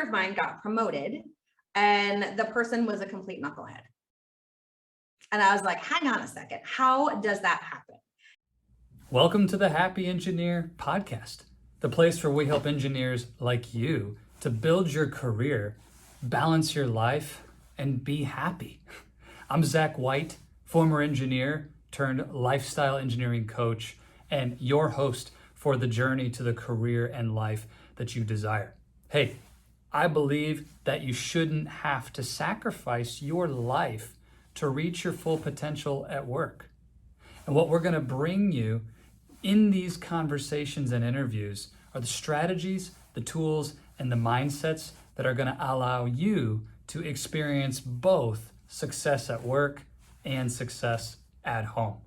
of mine got promoted and the person was a complete knucklehead. And I was like, hang on a second, how does that happen? Welcome to the Happy Engineer podcast, the place where we help engineers like you to build your career, balance your life, and be happy. I'm Zach White, former engineer turned lifestyle engineering coach, and your host for the journey to the career and life that you desire. Hey, I believe that you shouldn't have to sacrifice your life to reach your full potential at work. And what we're going to bring you in these conversations and interviews are the strategies, the tools, and the mindsets that are going to allow you to experience both success at work and success at home.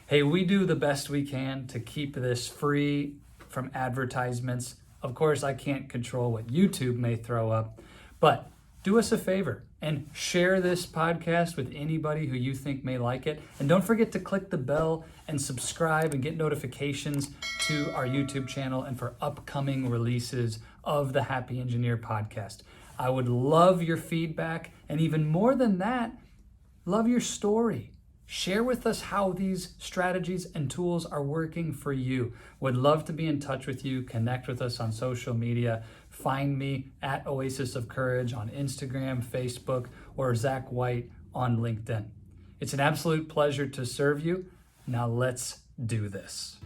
Hey, we do the best we can to keep this free from advertisements. Of course, I can't control what YouTube may throw up, but do us a favor and share this podcast with anybody who you think may like it. And don't forget to click the bell and subscribe and get notifications to our YouTube channel and for upcoming releases of the Happy Engineer podcast. I would love your feedback, and even more than that, love your story. Share with us how these strategies and tools are working for you. Would love to be in touch with you. Connect with us on social media. Find me at Oasis of Courage on Instagram, Facebook, or Zach White on LinkedIn. It's an absolute pleasure to serve you. Now let's do this.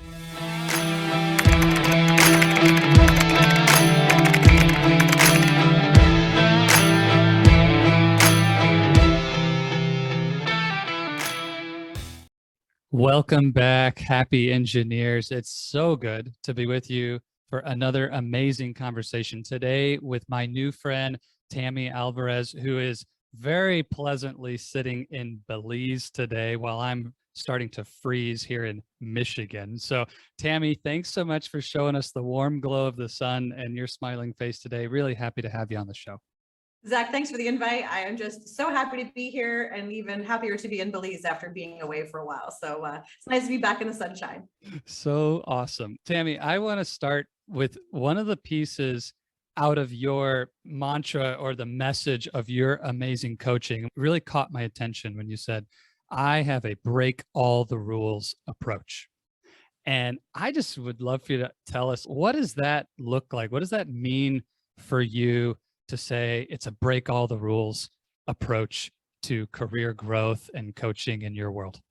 Welcome back, happy engineers. It's so good to be with you for another amazing conversation today with my new friend, Tammy Alvarez, who is very pleasantly sitting in Belize today while I'm starting to freeze here in Michigan. So Tammy, thanks so much for showing us the warm glow of the sun and your smiling face today. Really happy to have you on the show. Zach, thanks for the invite. I am just so happy to be here and even happier to be in Belize after being away for a while. So it's nice to be back in the sunshine. So awesome. Tammy, I want to start with one of the pieces out of your mantra or the message of your amazing coaching. It really caught my attention when you said, I have a break all the rules approach. And I just would love for you to tell us, what does that look like? What does that mean for you to say it's a break all the rules approach to career growth and coaching in your world?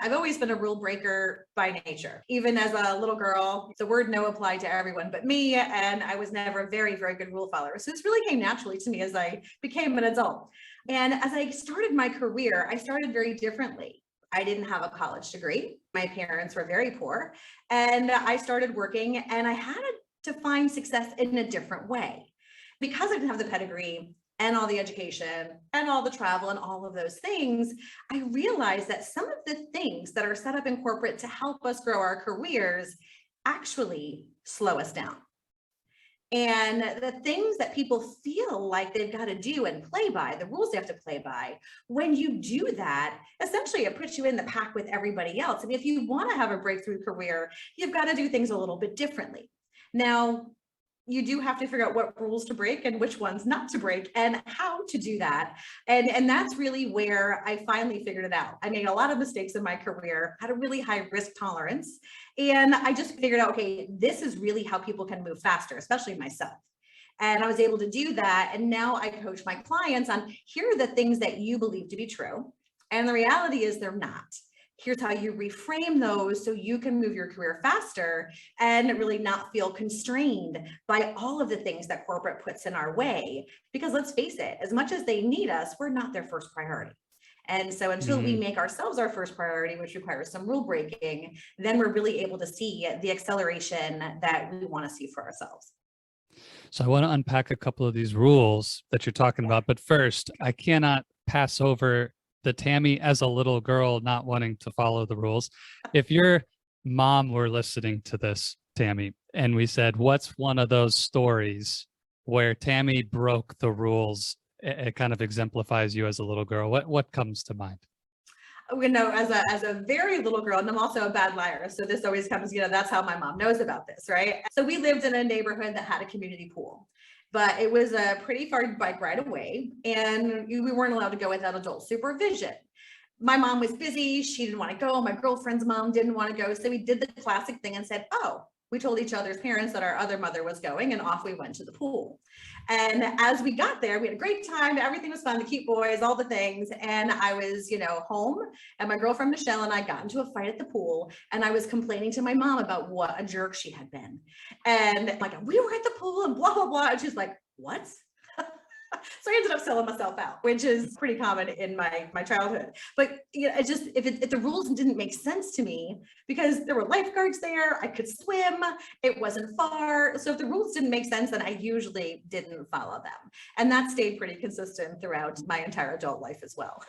I've always been a rule breaker by nature. Even as a little girl, the word no applied to everyone but me, and I was never a very, very good rule follower. So this really came naturally to me as I became an adult. And as I started my career, I started very differently. I didn't have a college degree. My parents were very poor. And I started working, and I had to find success in a different way. Because I didn't have the pedigree and all the education and all the travel and all of those things, I realized that some of the things that are set up in corporate to help us grow our careers actually slow us down. And the things that people feel like they've got to do and play by, the rules they have to play by, when you do that, essentially it puts you in the pack with everybody else. I mean, if you want to have a breakthrough career, you've got to do things a little bit differently. Now, you do have to figure out what rules to break and which ones not to break and how to do that. And that's really where I finally figured it out. I made a lot of mistakes in my career, had a really high risk tolerance. And I just figured out, okay, this is really how people can move faster, especially myself. And I was able to do that. And now I coach my clients on, here are the things that you believe to be true. And the reality is they're not. Here's how you reframe those so you can move your career faster and really not feel constrained by all of the things that corporate puts in our way. Because let's face it, as much as they need us, we're not their first priority. And so until we make ourselves our first priority, which requires some rule breaking, then we're really able to see the acceleration that we want to see for ourselves. So I want to unpack a couple of these rules that you're talking about. But first, I cannot pass over the Tammy as a little girl not wanting to follow the rules. If your mom were listening to this, Tammy, and we said, what's one of those stories where Tammy broke the rules? It kind of exemplifies you as a little girl. What comes to mind? You know, as a very little girl, and I'm also a bad liar. So this always comes, that's how my mom knows about this, right? So we lived in a neighborhood that had a community pool. but it was a pretty far bike ride away, and we weren't allowed to go without adult supervision. My mom was busy. She didn't want to go. My girlfriend's mom didn't want to go. So we did the classic thing and said, oh, we told each other's parents that our other mother was going, and off we went to the pool. And as we got there, we had a great time. Everything was fun, the cute boys, all the things. And I was, home, and my girlfriend Michelle and I got into a fight at the pool, and I was complaining to my mom about what a jerk she had been. And like, we were at the pool and blah, blah, blah. And she's like, what? So I ended up selling myself out, which is pretty common in my childhood. But if the rules didn't make sense to me, because there were lifeguards there, I could swim, it wasn't far. So if the rules didn't make sense, then I usually didn't follow them. And that stayed pretty consistent throughout my entire adult life as well.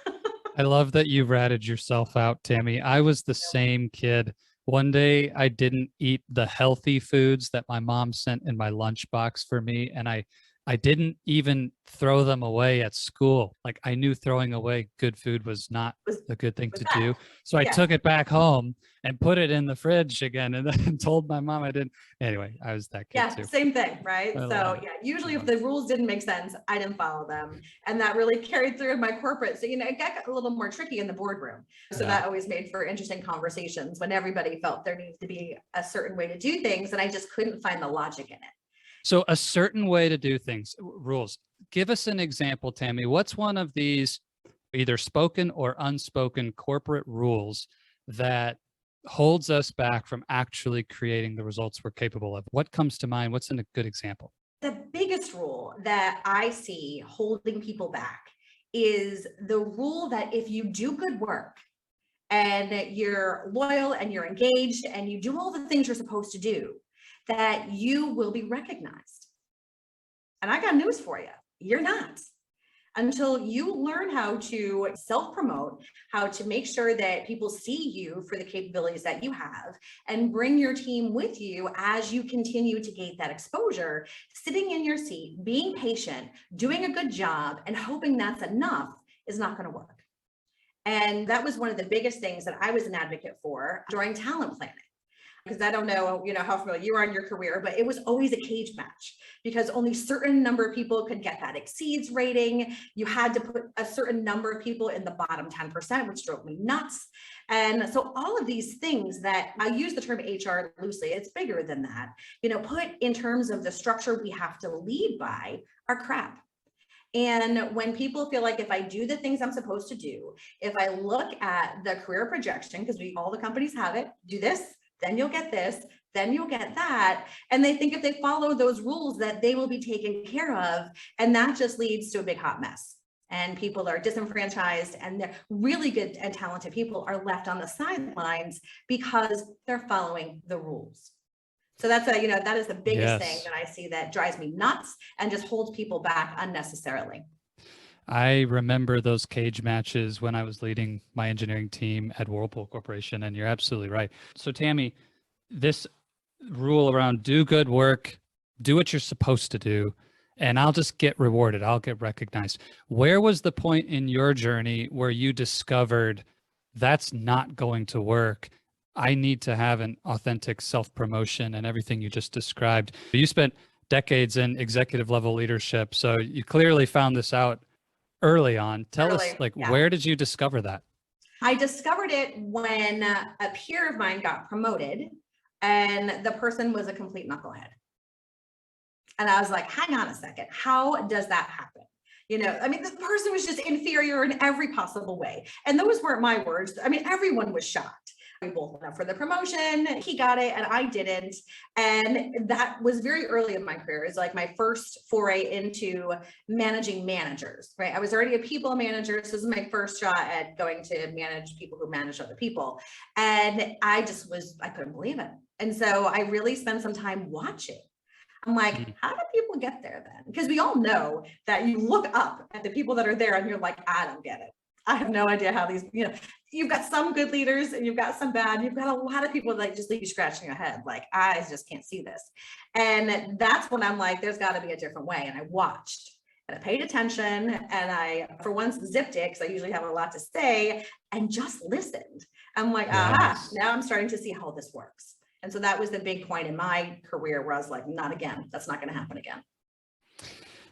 I love that you ratted yourself out, Tammy. I was the same kid. One day I didn't eat the healthy foods that my mom sent in my lunchbox for me, and I didn't even throw them away at school. Like, I knew throwing away good food was not a good thing to do. So I took it back home and put it in the fridge again, and then told my mom I didn't. Anyway, I was that kid too. Same thing, right? Usually if the rules didn't make sense, I didn't follow them. And that really carried through in my corporate. So, it got a little more tricky in the boardroom. So that always made for interesting conversations when everybody felt there needed to be a certain way to do things, and I just couldn't find the logic in it. So a certain way to do things, rules. Give us an example, Tammy. What's one of these either spoken or unspoken corporate rules that holds us back from actually creating the results we're capable of? What comes to mind? What's a good example? The biggest rule that I see holding people back is the rule that if you do good work and you're loyal and you're engaged and you do all the things you're supposed to do, that you will be recognized. And I got news for you. You're not. Until you learn how to self-promote, how to make sure that people see you for the capabilities that you have, and bring your team with you as you continue to gain that exposure, sitting in your seat, being patient, doing a good job, and hoping that's enough is not going to work. And that was one of the biggest things that I was an advocate for during talent planning. Because I don't know, how familiar you are in your career, but it was always a cage match because only certain number of people could get that exceeds rating. You had to put a certain number of people in the bottom 10%, which drove me nuts. And so all of these things that I use the term HR loosely, it's bigger than that, put in terms of the structure we have to lead by are crap. And when people feel like if I do the things I'm supposed to do, if I look at the career projection, because all the companies have it, do this, then you'll get this, then you'll get that. And they think if they follow those rules that they will be taken care of. And that just leads to a big hot mess. And people are disenfranchised, and they're really good and talented people are left on the sidelines because they're following the rules. So that's that is the biggest thing that I see that drives me nuts and just holds people back unnecessarily. I remember those cage matches when I was leading my engineering team at Whirlpool Corporation, and you're absolutely right. So Tammy, this rule around do good work, do what you're supposed to do, and I'll just get rewarded, I'll get recognized. Where was the point in your journey where you discovered that's not going to work? I need to have an authentic self-promotion and everything you just described. You spent decades in executive level leadership, so you clearly found this out early on. Tell us, where did you discover that? I discovered it when a peer of mine got promoted, and the person was a complete knucklehead. And I was like, hang on a second, how does that happen? The person was just inferior in every possible way. And those weren't my words. Everyone was shocked. We both went up for the promotion. He got it and I didn't. And that was very early in my career. It's like my first foray into managing managers, right? I was already a people manager. So this is my first shot at going to manage people who manage other people. And I couldn't believe it. And so I really spent some time watching. I'm like, how do people get there then? Because we all know that you look up at the people that are there and you're like, I don't get it. I have no idea how these, you've got some good leaders and you've got some bad. You've got a lot of people that just leave you scratching your head. Like, I just can't see this. And that's when I'm like, there's got to be a different way. And I watched and I paid attention, and I, for once, zipped it because I usually have a lot to say, and just listened. I'm like, aha, now I'm starting to see how this works. And so that was the big point in my career where I was like, not again. That's not going to happen again.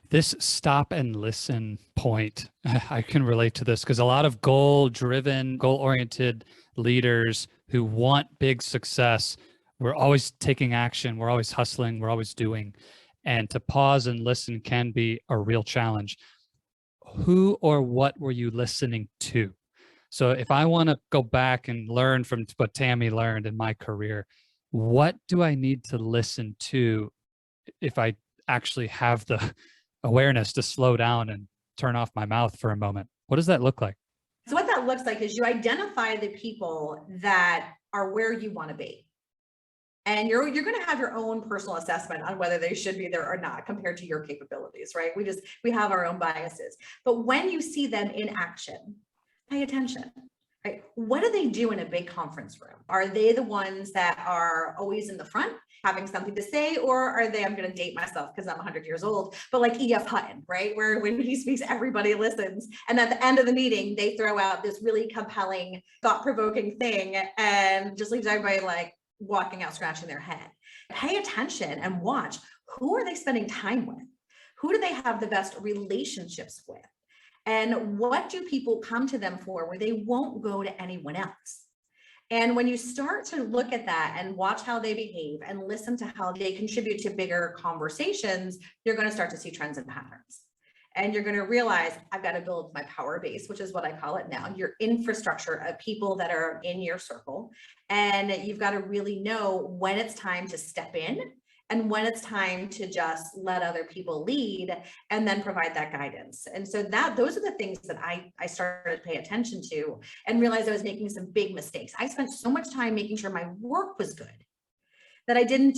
This stop and listen point, I can relate to this because a lot of goal-driven, goal-oriented leaders who want big success, we're always taking action, we're always hustling, we're always doing. And to pause and listen can be a real challenge. Who or what were you listening to? So if I want to go back and learn from what Tammy learned in my career, what do I need to listen to if I actually have the awareness to slow down and turn off my mouth for a moment? What does that look like? So what that looks like is you identify the people that are where you want to be. And you're going to have your own personal assessment on whether they should be there or not compared to your capabilities, right? We have our own biases. But when you see them in action, pay attention. Right? What do they do in a big conference room? Are they the ones that are always in the front having something to say, or are they, I'm going to date myself because I'm 100 years old, but like E.F. Hutton, right? Where when he speaks, everybody listens. And at the end of the meeting, they throw out this really compelling, thought-provoking thing and just leaves everybody like walking out, scratching their head. Pay attention and watch. Who are they spending time with? Who do they have the best relationships with? And what do people come to them for where they won't go to anyone else? And when you start to look at that and watch how they behave and listen to how they contribute to bigger conversations, you're going to start to see trends and patterns. And you're going to realize I've got to build my power base, which is what I call it now, your infrastructure of people that are in your circle. And you've got to really know when it's time to step in and when it's time to just let other people lead and then provide that guidance. And so those are the things that I started to pay attention to and realized I was making some big mistakes. I spent so much time making sure my work was good that I didn't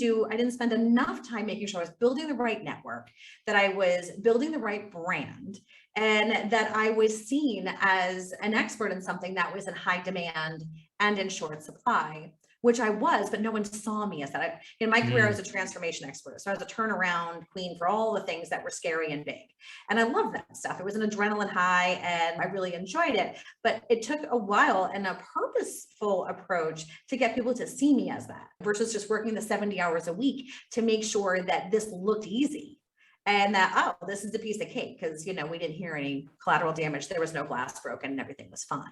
spend enough time making sure I was building the right network, that I was building the right brand, and that I was seen as an expert in something that was in high demand and in short supply, which I was, but no one saw me as that. In my career, I was a transformation expert. So I was a turnaround queen for all the things that were scary and big. And I love that stuff. It was an adrenaline high and I really enjoyed it. But it took a while and a purposeful approach to get people to see me as that versus just working the 70 hours a week to make sure that this looked easy. And that, oh, this is a piece of cake because, we didn't hear any collateral damage. There was no glass broken and everything was fine.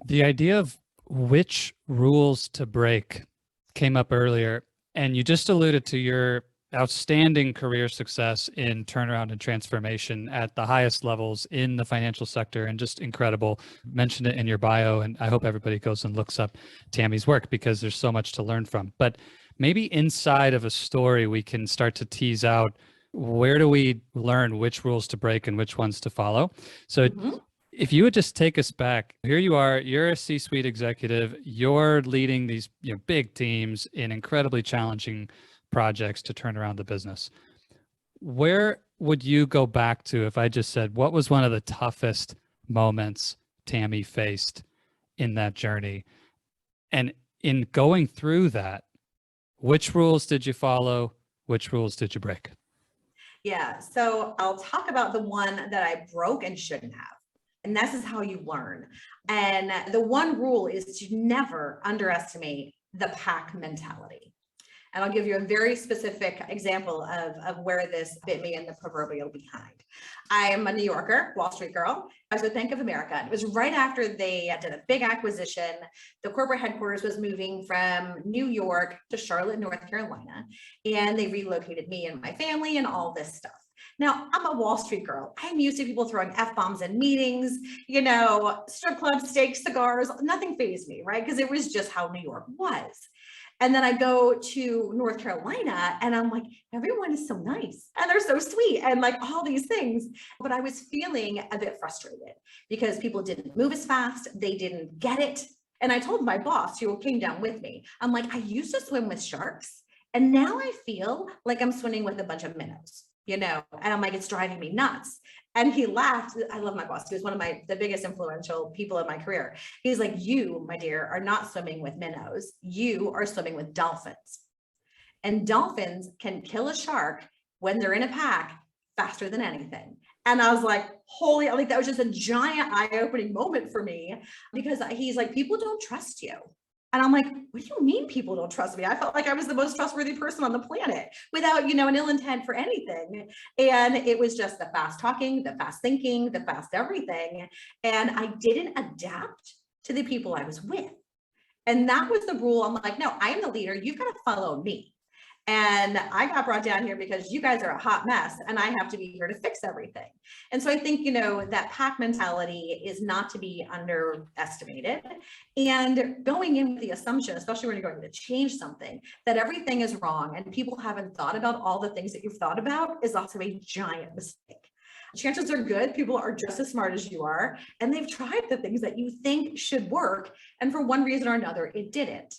The idea of which rules to break came up earlier, and you just alluded to your outstanding career success in turnaround and transformation at the highest levels in the financial sector, and just incredible. Mentioned it in your bio, and I hope everybody goes and looks up Tammy's work because there's so much to learn from. But maybe inside of a story, we can start to tease out where do we learn which rules to break and which ones to follow. So if you would just take us back, here you are, you're a C-suite executive, you're leading these big teams in incredibly challenging projects to turn around the business. Where would you go back to if I just said, what was one of the toughest moments Tammy faced in that journey? And in going through that, which rules did you follow? Which rules did you break? Yeah, so I'll talk about the one that I broke and shouldn't have. And this is how you learn. And the one rule is to never underestimate the pack mentality. And I'll give you a very specific example of where this bit me in the proverbial behind. I am a New Yorker, Wall Street girl. I was with Bank of America. It was right after they did a big acquisition. The corporate headquarters was moving from New York to Charlotte, North Carolina. And they relocated me and my family and all this stuff. Now, I'm a Wall Street girl. I'm used to people throwing F-bombs in meetings, strip clubs, steaks, cigars, nothing fazed me, right? Because it was just how New York was. And then I go to North Carolina and I'm like, everyone is so nice and they're so sweet and like all these things. But I was feeling a bit frustrated because people didn't move as fast. They didn't get it. And I told my boss who came down with me, I'm like, I used to swim with sharks and now I feel like I'm swimming with a bunch of minnows. And I'm like, it's driving me nuts. And he laughed. I love my boss. He was one of the biggest influential people in my career. He's like, you, my dear, are not swimming with minnows. You are swimming with dolphins. And dolphins can kill a shark when they're in a pack faster than anything. And I was like, that was just a giant eye-opening moment for me because he's like, people don't trust you. And I'm like, what do you mean people don't trust me? I felt like I was the most trustworthy person on the planet without, an ill intent for anything. And it was just the fast talking, the fast thinking, the fast everything. And I didn't adapt to the people I was with. And that was the rule. I'm like, no, I am the leader. You've got to follow me. And I got brought down here because you guys are a hot mess and I have to be here to fix everything. And so I think, that pack mentality is not to be underestimated. And going in with the assumption, especially when you're going to change something, that everything is wrong and people haven't thought about all the things that you've thought about is also a giant mistake. Chances are good people are just as smart as you are, and they've tried the things that you think should work. And for one reason or another, it didn't.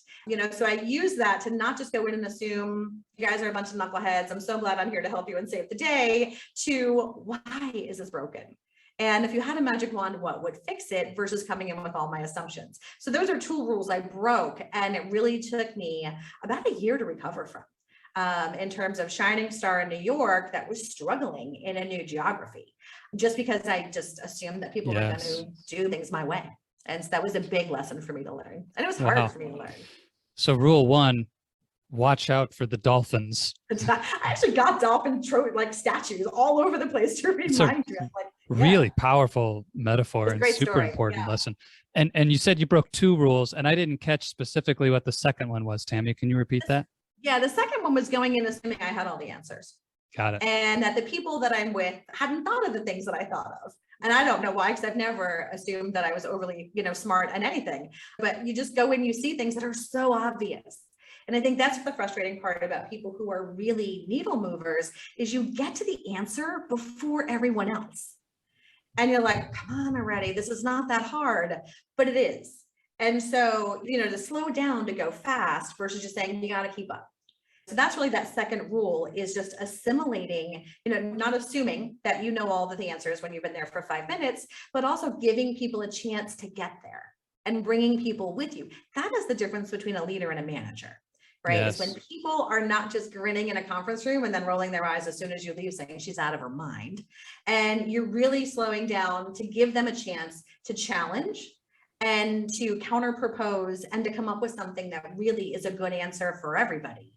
So I use that to not just go in and assume you guys are a bunch of knuckleheads. I'm so glad I'm here to help you and save the day, to why is this broken? And if you had a magic wand, what would fix it versus coming in with all my assumptions? So those are two rules I broke, and it really took me about a year to recover from. In terms of shining star in New York that was struggling in a new geography, just because I just assumed that people were going to do things my way. And so that was a big lesson for me to learn. And it was hard for me to learn. So rule one, watch out for the dolphins. I actually got dolphin statues all over the place to remind you. Really powerful metaphor and super important lesson. And you said you broke two rules, and I didn't catch specifically what the second one was. Tammy, can you repeat that? Yeah, the second one was going in assuming I had all the answers. Got it. And that the people that I'm with hadn't thought of the things that I thought of. And I don't know why, because I've never assumed that I was overly, smart at anything. But you just go in, you see things that are so obvious. And I think that's the frustrating part about people who are really needle movers, is you get to the answer before everyone else. And you're like, come on already, this is not that hard, but it is. And so, to slow down, to go fast versus just saying, you got to keep up. So that's really that second rule, is just assimilating, not assuming that you know all of the answers when you've been there for 5 minutes, but also giving people a chance to get there and bringing people with you. That is the difference between a leader and a manager, right? Yes. Is when people are not just grinning in a conference room and then rolling their eyes as soon as you leave saying she's out of her mind. And you're really slowing down to give them a chance to challenge and to counter propose and to come up with something that really is a good answer for everybody.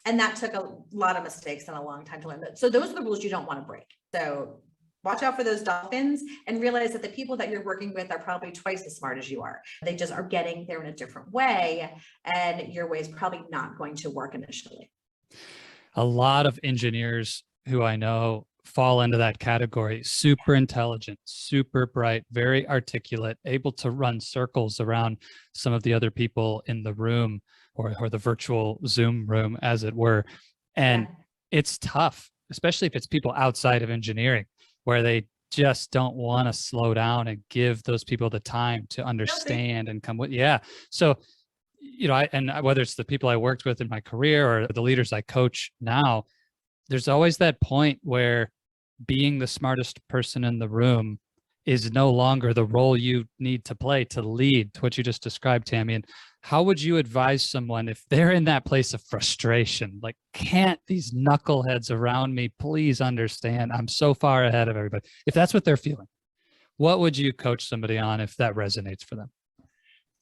And that took a lot of mistakes and a long time to learn that. So those are the rules you don't want to break. So watch out for those dolphins and realize that the people that you're working with are probably twice as smart as you are. They just are getting there in a different way, and your way is probably not going to work initially. A lot of engineers who I know fall into that category. Super intelligent, super bright, very articulate, able to run circles around some of the other people in the room, or the virtual Zoom room, as it were. And it's tough, especially if it's people outside of engineering, where they just don't want to slow down and give those people the time to understand and come with. Yeah. So, whether it's the people I worked with in my career or the leaders I coach now, there's always that point where being the smartest person in the room is no longer the role you need to play to lead, to what you just described, Tammy. And how would you advise someone if they're in that place of frustration? Like, can't these knuckleheads around me please understand? I'm so far ahead of everybody. If that's what they're feeling, what would you coach somebody on if that resonates for them?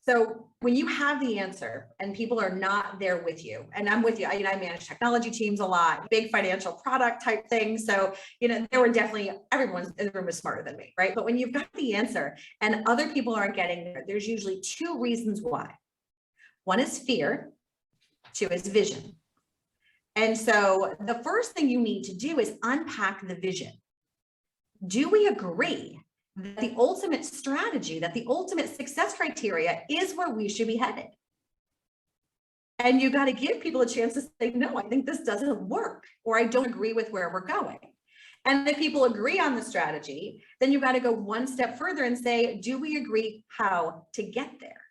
So when you have the answer and people are not there with you, and I'm with you, I manage technology teams a lot, big financial product type things. So, there were definitely, everyone in the room was smarter than me, right? But when you've got the answer and other people aren't getting there, there's usually two reasons why. One is fear, two is vision. And so the first thing you need to do is unpack the vision. Do we agree that the ultimate strategy, that the ultimate success criteria is where we should be headed? And you got to give people a chance to say, no, I think this doesn't work, or I don't agree with where we're going. And if people agree on the strategy, then you got to go one step further and say, do we agree how to get there?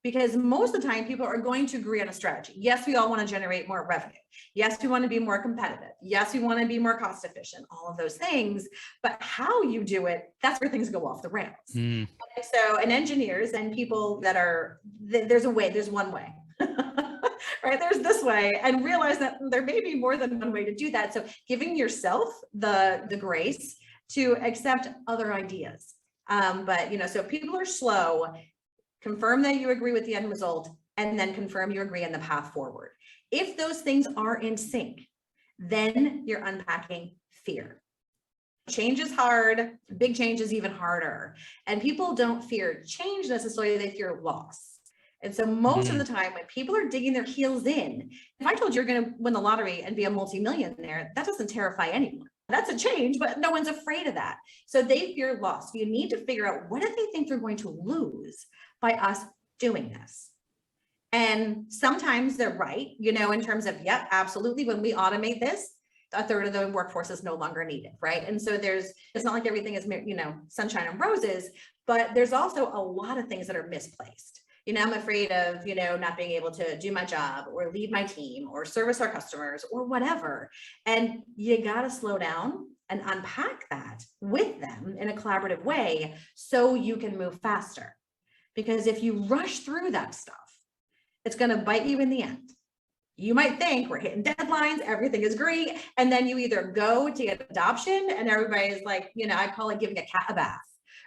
Because most of the time people are going to agree on a strategy. Yes, we all want to generate more revenue. Yes, we want to be more competitive. Yes, we want to be more cost efficient, all of those things. But how you do it, that's where things go off the rails. And so, and engineers and people that are, there's a way, there's one way, right? There's this way, and realize that there may be more than one way to do that. So giving yourself the grace to accept other ideas. But, so if people are slow, confirm that you agree with the end result and then confirm you agree on the path forward. If those things are in sync, then you're unpacking fear. Change is hard. Big change is even harder. And people don't fear change necessarily, they fear loss. And so most of the time when people are digging their heels in, if I told you you're going to win the lottery and be a multimillionaire, that doesn't terrify anyone. That's a change, but no one's afraid of that. So they fear loss. You need to figure out, what do they think they're going to lose by us doing this? And sometimes they're right, in terms of, yep, absolutely. When we automate this, a third of the workforce is no longer needed, right? And so it's not like everything is, sunshine and roses, but there's also a lot of things that are misplaced. I'm afraid of, not being able to do my job or lead my team or service our customers or whatever. And you got to slow down and unpack that with them in a collaborative way so you can move faster. Because if you rush through that stuff, it's going to bite you in the end. You might think we're hitting deadlines, everything is great. And then you either go to get adoption and everybody's like, I call it giving a cat a bath.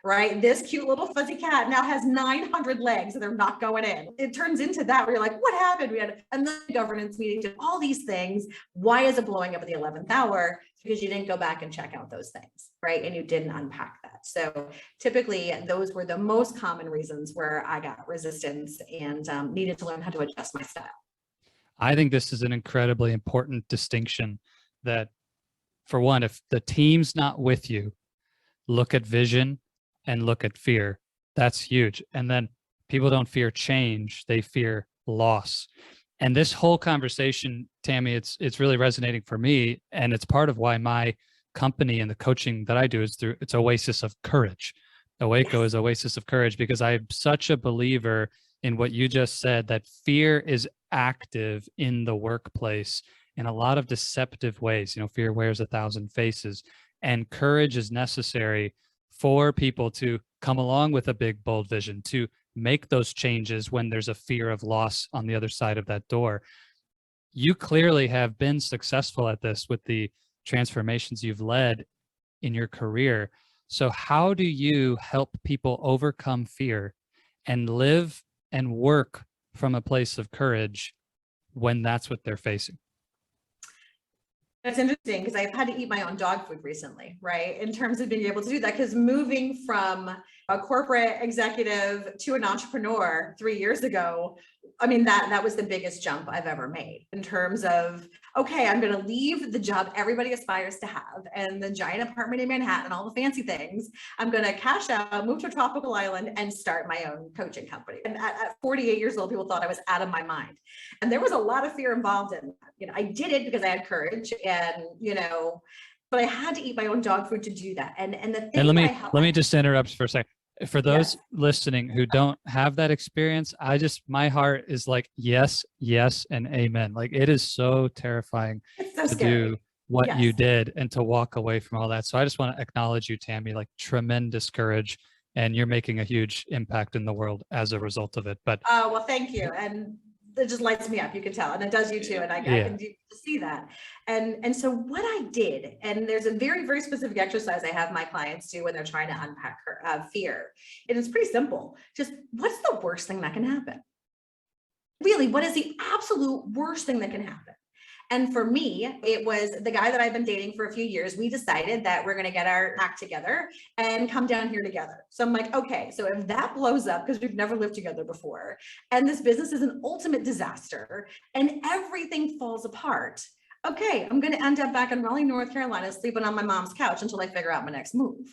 Right? This cute little fuzzy cat now has 900 legs and they're not going in. It turns into that where you're like, what happened? We had another governance meeting, all these things. Why is it blowing up at the 11th hour? Because you didn't go back and check out those things, right? And you didn't unpack that. So typically those were the most common reasons where I got resistance and needed to learn how to adjust my style. I think this is an incredibly important distinction that, for one, if the team's not with you, look at vision and look at fear. That's huge. And then people don't fear change, they fear loss. And this whole conversation, Tammy, it's really resonating for me. And it's part of why my company and the coaching that I do is through it's Oasis of Courage. Owaco is Oasis of Courage, because I'm such a believer in what you just said, that fear is active in the workplace in a lot of deceptive ways. Fear wears 1,000 faces, and courage is necessary for people to come along with a big, bold vision, to make those changes when there's a fear of loss on the other side of that door. You clearly have been successful at this with the transformations you've led in your career. So how do you help people overcome fear and live and work from a place of courage when that's what they're facing? That's interesting, because I've had to eat my own dog food recently, right? In terms of being able to do that, because moving from a corporate executive to an entrepreneur 3 years ago, that was the biggest jump I've ever made in terms of, okay, I'm going to leave the job everybody aspires to have and the giant apartment in Manhattan and all the fancy things. I'm going to cash out, move to a tropical island and start my own coaching company. And at 48 years old, people thought I was out of my mind. And there was a lot of fear involved in that. I did it because I had courage and, but I had to eat my own dog food to do that. And the thing, and let me just interrupt for a second. For those listening who don't have that experience, my heart is like, yes, yes, and amen. Like, it is so terrifying to do what you did and to walk away from all that. So I just want to acknowledge you, Tammy, like, tremendous courage, and you're making a huge impact in the world as a result of it. But well, thank you. And it just lights me up, you can tell, and it does you too. And I can see that. And so what I did, and there's a very, very specific exercise I have my clients do when they're trying to unpack fear. And it's pretty simple. Just, what's the worst thing that can happen? Really, what is the absolute worst thing that can happen? And for me, it was the guy that I've been dating for a few years. We decided that we're going to get our act together and come down here together. So I'm like, okay, so if that blows up, because we've never lived together before, and this business is an ultimate disaster and everything falls apart, okay, I'm going to end up back in Raleigh, North Carolina, sleeping on my mom's couch until I figure out my next move.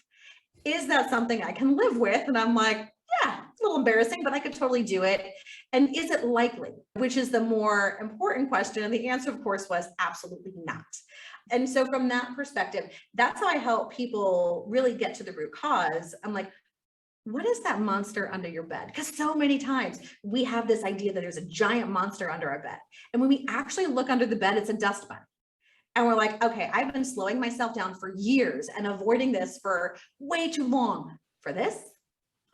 Is that something I can live with? And I'm like, yeah, it's a little embarrassing, but I could totally do it. And is it likely? Which is the more important question. And the answer, of course, was absolutely not. And so from that perspective, that's how I help people really get to the root cause. I'm like, what is that monster under your bed? Because so many times we have this idea that there's a giant monster under our bed. And when we actually look under the bed, it's a dust bunny. And we're like, okay, I've been slowing myself down for years and avoiding this for way too long. For this?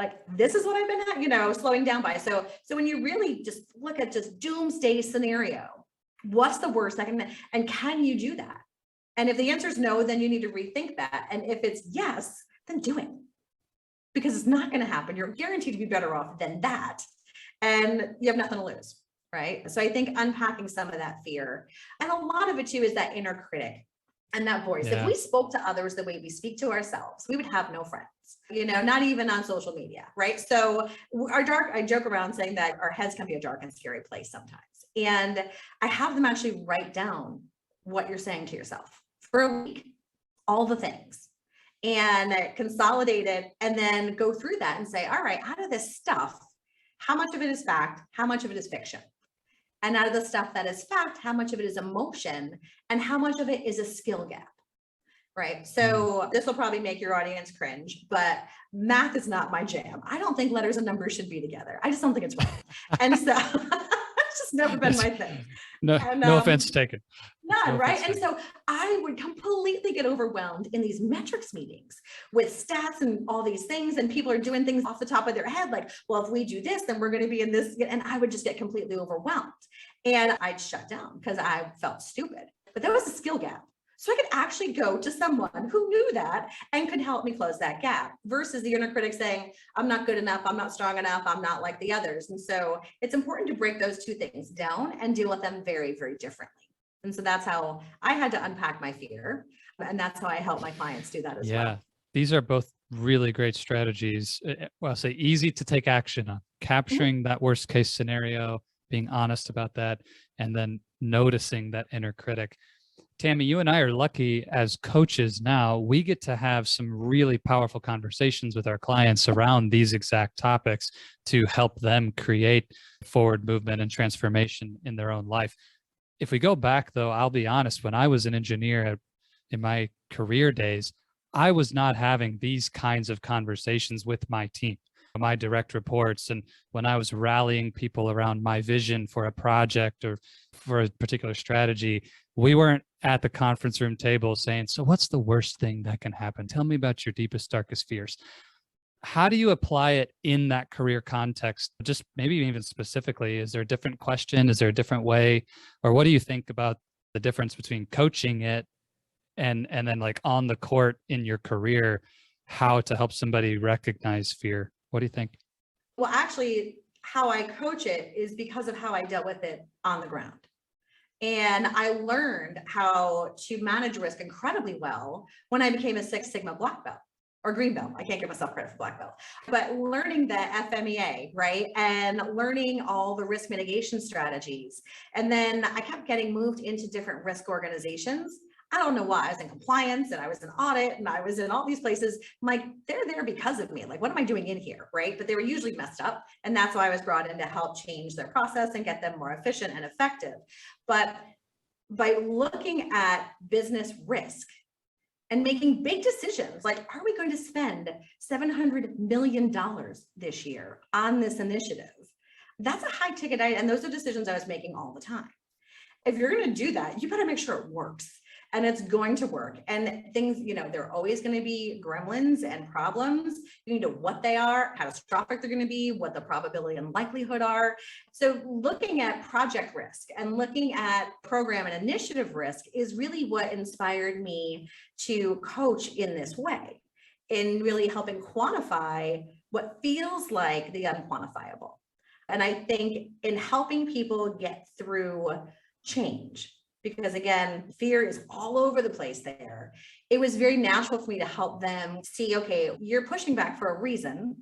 Like, this is what I've been, slowing down by. So when you really just look at just doomsday scenario, what's the worst that can, and can you do that? And if the answer is no, then you need to rethink that. And if it's yes, then do it, because it's not going to happen. You're guaranteed to be better off than that. and you have nothing to lose, right? So I think unpacking some of that fear, and a lot of it too is that inner critic and that voice. If we spoke to others the way we speak to ourselves, we would have no friends, not even on social media, right? So I joke around saying that our heads can be a dark and scary place sometimes. And I have them actually write down what you're saying to yourself for a week, all the things, and consolidate it, and then go through that and say, all right, out of this stuff, how much of it is fact? How much of it is fiction? And out of the stuff that is fact, how much of it is emotion, and how much of it is a skill gap, right? So this will probably make your audience cringe, but math is not my jam. I don't think letters and numbers should be together. I just don't think it's right. And so it's just never been my thing. No offense taken. None, right? And so I would completely get overwhelmed in these metrics meetings with stats and all these things, and people are doing things off the top of their head, like, well, if we do this, then we're going to be in this, and I would just get completely overwhelmed, and I'd shut down because I felt stupid. But there was a skill gap. So I could actually go to someone who knew that and could help me close that gap, versus the inner critic saying, I'm not good enough, I'm not strong enough, I'm not like the others. And so it's important to break those two things down and deal with them very, very differently. And so that's how I had to unpack my fear. And that's how I help my clients do that as well. Yeah, these are both really great strategies. Well, I'll say easy to take action on, capturing that worst case scenario, being honest about that, and then noticing that inner critic. Tammy, you and I are lucky as coaches now. We get to have some really powerful conversations with our clients around these exact topics to help them create forward movement and transformation in their own life. If we go back, though, I'll be honest, when I was an engineer in my career days, I was not having these kinds of conversations with my team, my direct reports. And when I was rallying people around my vision for a project or for a particular strategy, we weren't at the conference room table saying, so what's the worst thing that can happen? Tell me about your deepest, darkest fears. How do you apply it in that career context? Just maybe even specifically, is there a different question? Is there a different way? Or what do you think about the difference between coaching it and then like on the court in your career, how to help somebody recognize fear? What do you think? Well, actually, how I coach it is because of how I dealt with it on the ground. And I learned how to manage risk incredibly well when I became a Six Sigma black belt. Or green belt. I can't give myself credit for black belt, but learning the FMEA, right? And learning all the risk mitigation strategies. And then I kept getting moved into different risk organizations. I don't know why. I was in compliance and I was in audit and I was in all these places. I'm like, they're there because of me. Like, what am I doing in here, right? But they were usually messed up. And that's why I was brought in to help change their process and get them more efficient and effective. But by looking at business risk, and making big decisions like, are we going to spend $700 million this year on this initiative? That's a high ticket item. And those are decisions I was making all the time. If you're going to do that, you better make sure it works. And it's going to work. And things, there are always going to be gremlins and problems. You know what they are, how catastrophic they're going to be, what the probability and likelihood are. So looking at project risk and looking at program and initiative risk is really what inspired me to coach in this way, in really helping quantify what feels like the unquantifiable. And I think in helping people get through change, because again, fear is all over the place there. It was very natural for me to help them see, okay, you're pushing back for a reason.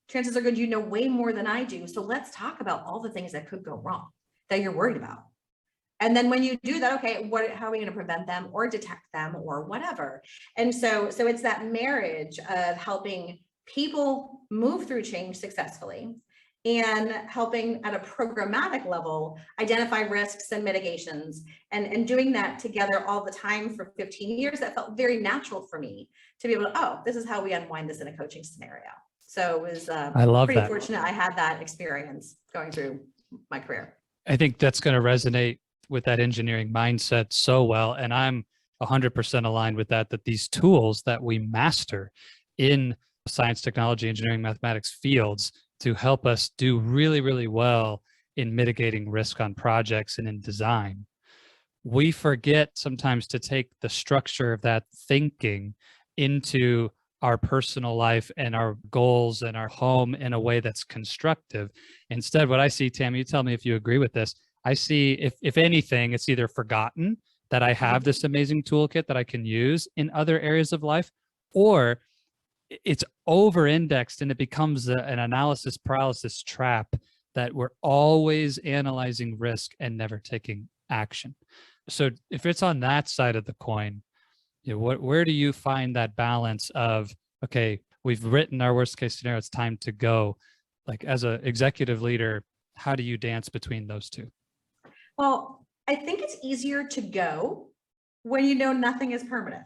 Chances are good you know way more than I do. So let's talk about all the things that could go wrong that you're worried about. And then when you do that, okay, how are we going to prevent them or detect them or whatever? And so it's that marriage of helping people move through change successfully and helping at a programmatic level identify risks and mitigations, and doing that together all the time for 15 years. That felt very natural for me to be able to, this is how we unwind this in a coaching scenario. So it was I love pretty that. fortunate I had that experience going through my career. I think that's going to resonate with that engineering mindset so well. And I'm 100% aligned with that these tools that we master in science, technology, engineering, mathematics fields to help us do really, really well in mitigating risk on projects and in design. We forget sometimes to take the structure of that thinking into our personal life and our goals and our home in a way that's constructive. Instead, what I see, Tammy, you tell me if you agree with this. I see, if anything, it's either forgotten that I have this amazing toolkit that I can use in other areas of life, or it's over indexed and it becomes an analysis paralysis trap that we're always analyzing risk and never taking action. So if it's on that side of the coin, where do you find that balance of, okay, we've written our worst case scenario, it's time to go. Like as an executive leader, how do you dance between those two? Well, I think it's easier to go when you know nothing is permanent.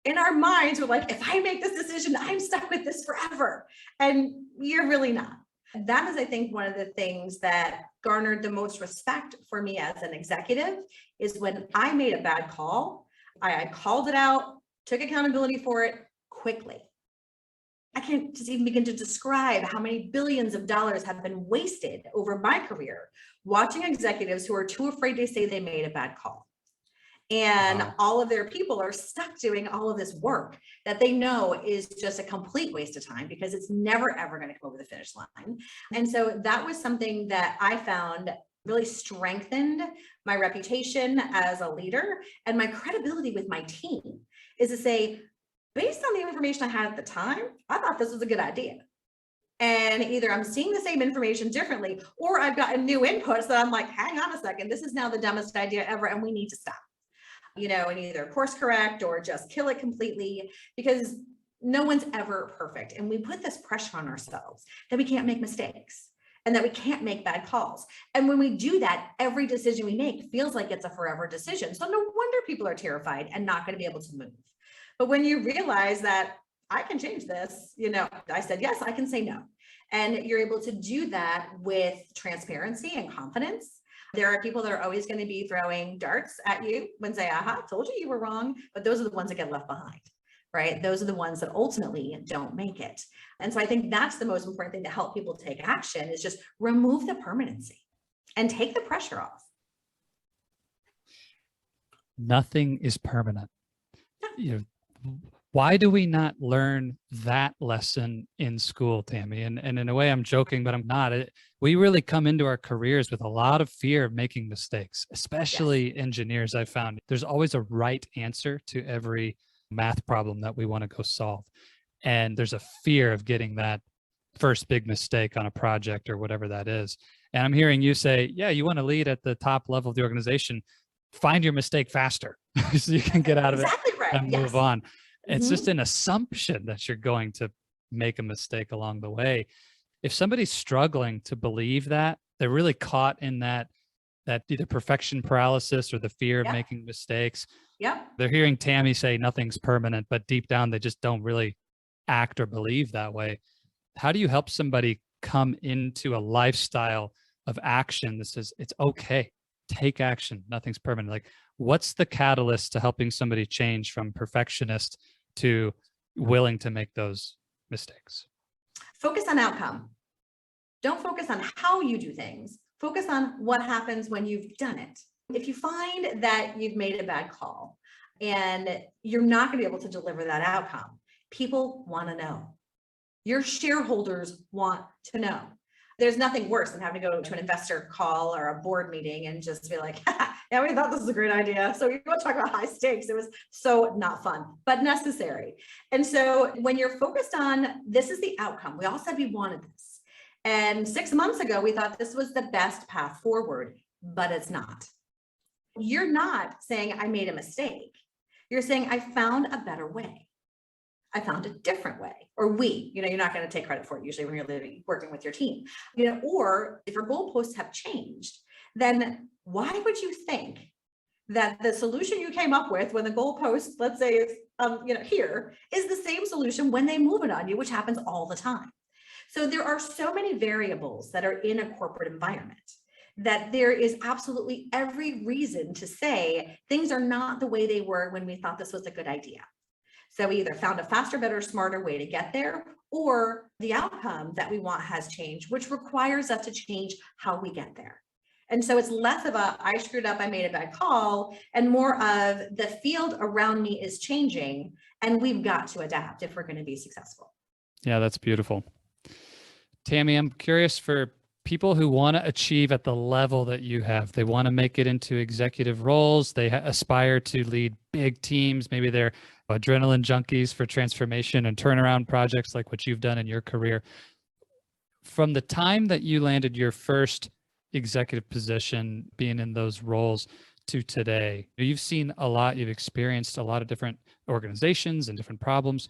In our minds, we're like, if I make this decision, I'm stuck with this forever. And you're really not. That is, I think, one of the things that garnered the most respect for me as an executive is when I made a bad call, I called it out, took accountability for it quickly. I can't just even begin to describe how many billions of dollars have been wasted over my career watching executives who are too afraid to say they made a bad call. And all of their people are stuck doing all of this work that they know is just a complete waste of time because it's never, ever going to come over the finish line. And so that was something that I found really strengthened my reputation as a leader and my credibility with my team, is to say, based on the information I had at the time, I thought this was a good idea. And either I'm seeing the same information differently, or I've gotten new inputs that I'm like, hang on a second, this is now the dumbest idea ever, and we need to stop. And either course correct or just kill it completely, because no one's ever perfect. And we put this pressure on ourselves that we can't make mistakes and that we can't make bad calls. And when we do that, every decision we make feels like it's a forever decision. So no wonder people are terrified and not going to be able to move. But when you realize that I can change this, I said, yes, I can say no. And you're able to do that with transparency and confidence. There are people that are always going to be throwing darts at you and say, aha, told you were wrong. But those are the ones that get left behind, right? Those are the ones that ultimately don't make it. And so I think that's the most important thing to help people take action, is just remove the permanency and take the pressure off. Nothing is permanent. Why do we not learn that lesson in school, Tammy? And in a way, I'm joking, but I'm not. We really come into our careers with a lot of fear of making mistakes, especially engineers. I've found there's always a right answer to every math problem that we want to go solve. And there's a fear of getting that first big mistake on a project or whatever that is. And I'm hearing you say, yeah, you want to lead at the top level of the organization, find your mistake faster so you can get out of it and move on. It's just an assumption that you're going to make a mistake along the way. If somebody's struggling to believe that, they're really caught in that either perfection paralysis or the fear of making mistakes. They're hearing Tammy say nothing's permanent, but deep down, they just don't really act or believe that way. How do you help somebody come into a lifestyle of action that says, it's okay, take action, nothing's permanent? Like, what's the catalyst to helping somebody change from perfectionist to willing to make those mistakes? Focus on outcome. Don't focus on how you do things. Focus on what happens when you've done it. If you find that you've made a bad call and you're not going to be able to deliver that outcome, people want to know. Your shareholders want to know. There's nothing worse than having to go to an investor call or a board meeting and just be like, yeah, we thought this was a great idea. So you want to talk about high stakes. It was so not fun, but necessary. And so when you're focused on, this is the outcome. We all said we wanted this. And 6 months ago, we thought this was the best path forward, but it's not. You're not saying I made a mistake. You're saying I found a better way. I found a different way, or you're not going to take credit for it usually when you're working with your team, or if your goalposts have changed, then why would you think that the solution you came up with when the goalpost, let's say is, here, is the same solution when they move it on you, which happens all the time. So there are so many variables that are in a corporate environment that there is absolutely every reason to say things are not the way they were when we thought this was a good idea. So we either found a faster, better, smarter way to get there, or the outcome that we want has changed, which requires us to change how we get there. And so it's less of a, I screwed up, I made a bad call, and more of the field around me is changing and we've got to adapt if we're going to be successful. Yeah, that's beautiful. Tammy, I'm curious for people who want to achieve at the level that you have. They want to make it into executive roles. They aspire to lead big teams. Maybe they're adrenaline junkies for transformation and turnaround projects like what you've done in your career. From the time that you landed your first executive position, being in those roles, to today, you've seen a lot, you've experienced a lot of different organizations and different problems.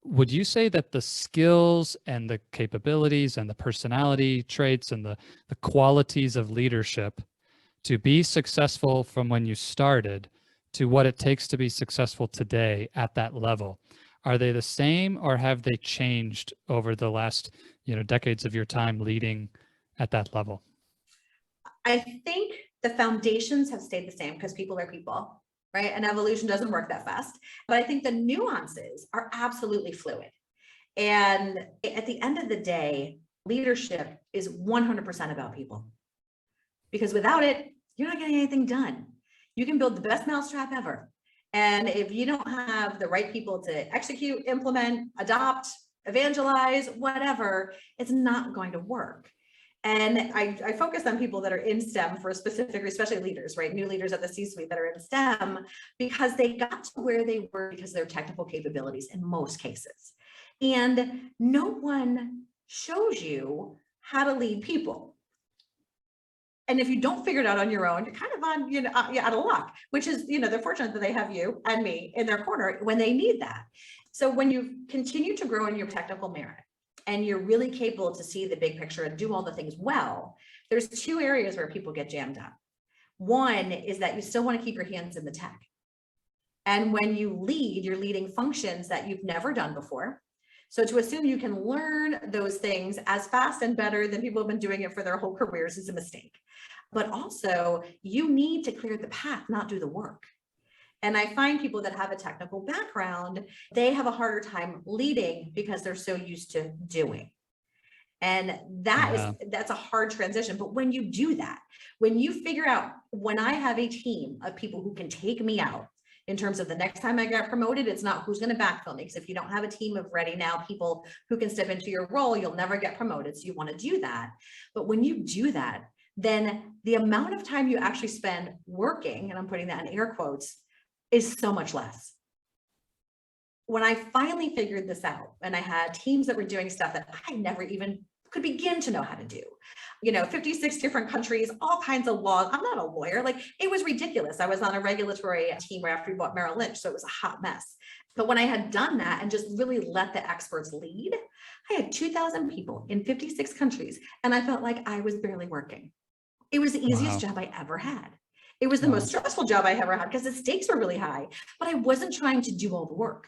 Would you say that the skills and the capabilities and the personality traits and the qualities of leadership to be successful from when you started to what it takes to be successful today at that level, are they the same or have they changed over the last, decades of your time leading at that level? I think the foundations have stayed the same because people are people, right? And evolution doesn't work that fast. But I think the nuances are absolutely fluid. And at the end of the day, leadership is 100% about people. Because without it, you're not getting anything done. You can build the best mousetrap ever. And if you don't have the right people to execute, implement, adopt, evangelize, whatever, it's not going to work. And I focus on people that are in STEM for a specific, especially leaders, right? New leaders at the C-suite that are in STEM, because they got to where they were because of their technical capabilities in most cases. And no one shows you how to lead people. And if you don't figure it out on your own, you're kind of on, out of luck, which is, they're fortunate that they have you and me in their corner when they need that. So when you continue to grow in your technical merit, and you're really capable to see the big picture and do all the things well, there's two areas where people get jammed up. One is that you still want to keep your hands in the tech. And when you lead, you're leading functions that you've never done before. So to assume you can learn those things as fast and better than people have been doing it for their whole careers is a mistake. But also you need to clear the path, not do the work. And I find people that have a technical background, they have a harder time leading because they're so used to doing. And that's a hard transition. But when you do that, when you figure out, when I have a team of people who can take me out in terms of the next time I get promoted, it's not who's going to backfill me. Because if you don't have a team of ready now people who can step into your role, you'll never get promoted. So you want to do that. But when you do that, then the amount of time you actually spend working, and I'm putting that in air quotes, is so much less. When I finally figured this out and I had teams that were doing stuff that I never even could begin to know how to do, 56 different countries, all kinds of laws. I'm not a lawyer. Like, it was ridiculous. I was on a regulatory team right after we bought Merrill Lynch. So it was a hot mess. But when I had done that and just really let the experts lead, I had 2,000 people in 56 countries. And I felt like I was barely working. It was the easiest job I ever had. It was the most stressful job I ever had because the stakes were really high, but I wasn't trying to do all the work.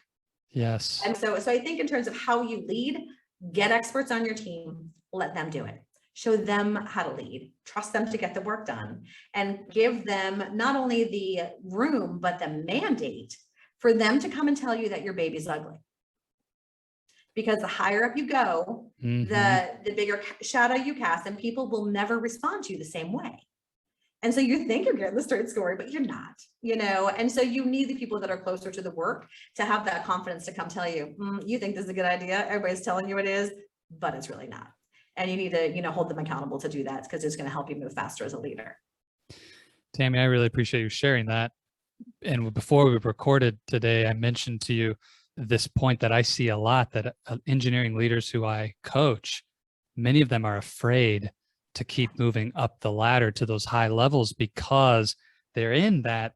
Yes. And so I think in terms of how you lead, get experts on your team, let them do it. Show them how to lead, trust them to get the work done, and give them not only the room, but the mandate for them to come and tell you that your baby's ugly. Because the higher up you go, the bigger shadow you cast, and people will never respond to you the same way. And so you think you're getting the straight story, but you're not, and so you need the people that are closer to the work to have that confidence to come tell you, you think this is a good idea. Everybody's telling you it is, but it's really not. And you need to, hold them accountable to do that because it's going to help you move faster as a leader. Tammy, I really appreciate you sharing that. And before we recorded today, I mentioned to you this point that I see a lot, that engineering leaders who I coach, many of them are afraid to keep moving up the ladder to those high levels because they're in that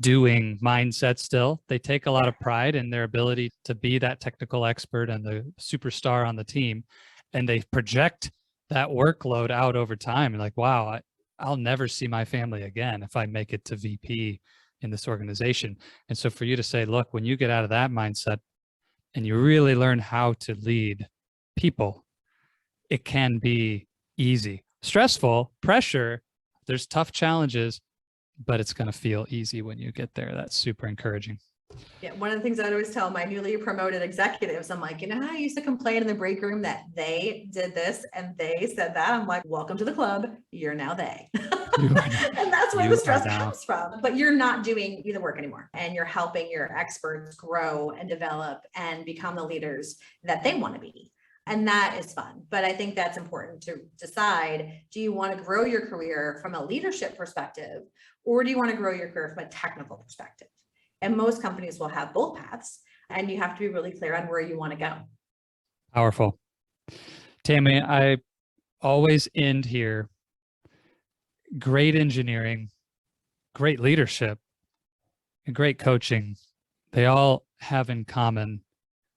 doing mindset still. They take a lot of pride in their ability to be that technical expert and the superstar on the team. And they project that workload out over time. And like, wow, I'll never see my family again if I make it to VP in this organization. And so for you to say, look, when you get out of that mindset and you really learn how to lead people, it can be easy. Stressful, pressure, there's tough challenges, but it's going to feel easy when you get there. That's super encouraging. Yeah, one of the things I always tell my newly promoted executives, I'm like, how I used to complain in the break room that they did this and they said that. I'm like, welcome to the club. You're now they. And that's where the stress comes from. But you're not doing the work anymore. And you're helping your experts grow and develop and become the leaders that they want to be. And that is fun. But I think that's important to decide, do you want to grow your career from a leadership perspective, or do you want to grow your career from a technical perspective? And most companies will have both paths, and you have to be really clear on where you want to go. Powerful. Tammy, I always end here. Great engineering, great leadership, and great coaching. They all have in common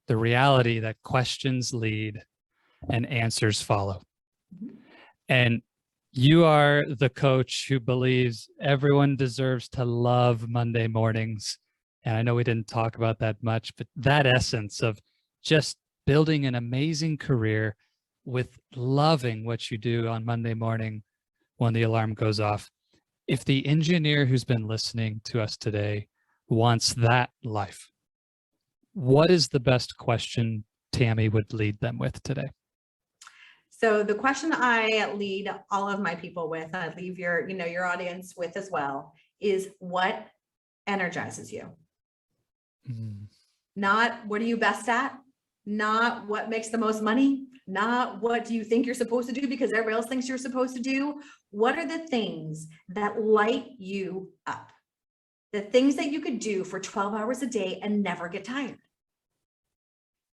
the reality that questions lead and answers follow. And you are the coach who believes everyone deserves to love Monday mornings. And I know we didn't talk about that much, but that essence of just building an amazing career with loving what you do on Monday morning when the alarm goes off. If the engineer who's been listening to us today wants that life, what is the best question Tammy would lead them with today? So the question I lead all of my people with, and I leave your audience with as well, is what energizes you? Not what are you best at? Not what makes the most money? Not what do you think you're supposed to do because everybody else thinks you're supposed to do? What are the things that light you up? The things that you could do for 12 hours a day and never get tired.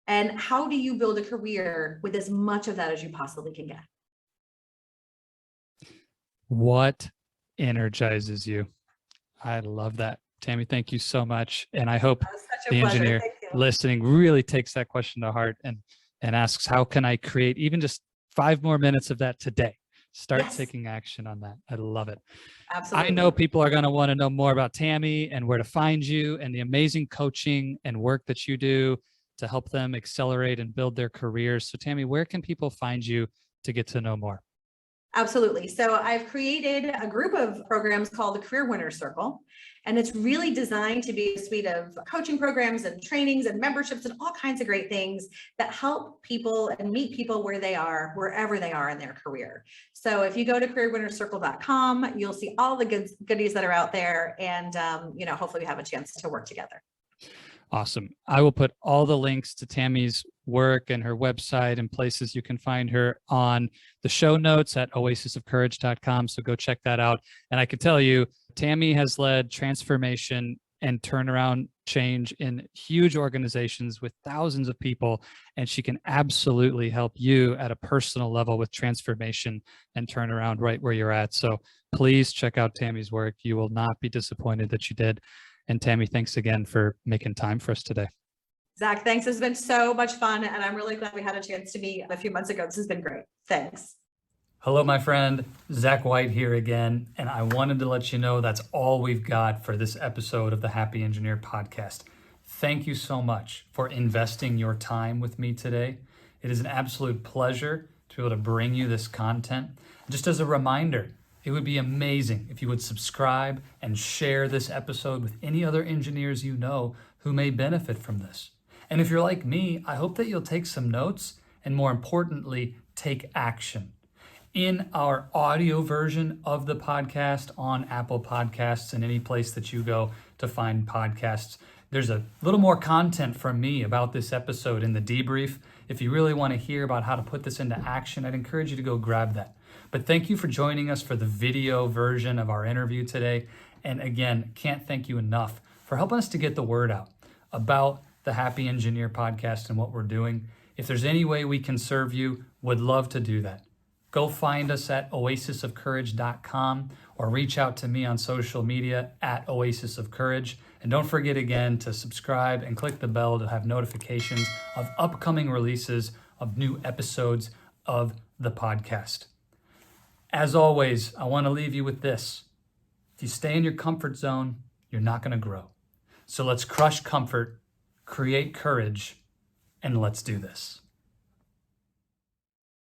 And how do you build a career with as much of that as you possibly can get? What energizes you? I love that. Tammy, thank you so much. And I hope the engineer listening really takes that question to heart and asks, how can I create even just 5 more minutes of that today? Start taking action on that. I love it. Absolutely. I know people are going to want to know more about Tammy and where to find you and the amazing coaching and work that you do to help them accelerate and build their careers. So Tammy, where can people find you to get to know more? Absolutely. So I've created a group of programs called the Career Winners Circle, and it's really designed to be a suite of coaching programs and trainings and memberships and all kinds of great things that help people and meet people where they are, wherever they are in their career. So if you go to careerwinnerscircle.com, you'll see all the goodies that are out there, and hopefully we have a chance to work together. Awesome. I will put all the links to Tammy's work and her website and places you can find her on the show notes at oasisofcourage.com. So go check that out. And I can tell you, Tammy has led transformation and turnaround change in huge organizations with thousands of people. And she can absolutely help you at a personal level with transformation and turnaround right where you're at. So please check out Tammy's work. You will not be disappointed that you did. And Tammy, thanks again for making time for us today. Zach, thanks. It's been so much fun. And I'm really glad we had a chance to meet a few months ago. This has been great. Thanks. Hello, my friend. Zach White here again. And I wanted to let you know that's all we've got for this episode of the Happy Engineer podcast. Thank you so much for investing your time with me today. It is an absolute pleasure to be able to bring you this content. Just as a reminder, it would be amazing if you would subscribe and share this episode with any other engineers you know who may benefit from this. And if you're like me, I hope that you'll take some notes and, more importantly, take action. In our audio version of the podcast on Apple Podcasts and any place that you go to find podcasts, there's a little more content from me about this episode in the debrief. If you really want to hear about how to put this into action, I'd encourage you to go grab that. But thank you for joining us for the video version of our interview today. And again, can't thank you enough for helping us to get the word out about the Happy Engineer podcast and what we're doing. If there's any way we can serve you, would love to do that. Go find us at oasisofcourage.com or reach out to me on social media at Oasis of Courage. And don't forget again to subscribe and click the bell to have notifications of upcoming releases of new episodes of the podcast. As always, I want to leave you with this. If you stay in your comfort zone, you're not going to grow. So let's crush comfort, create courage, and let's do this.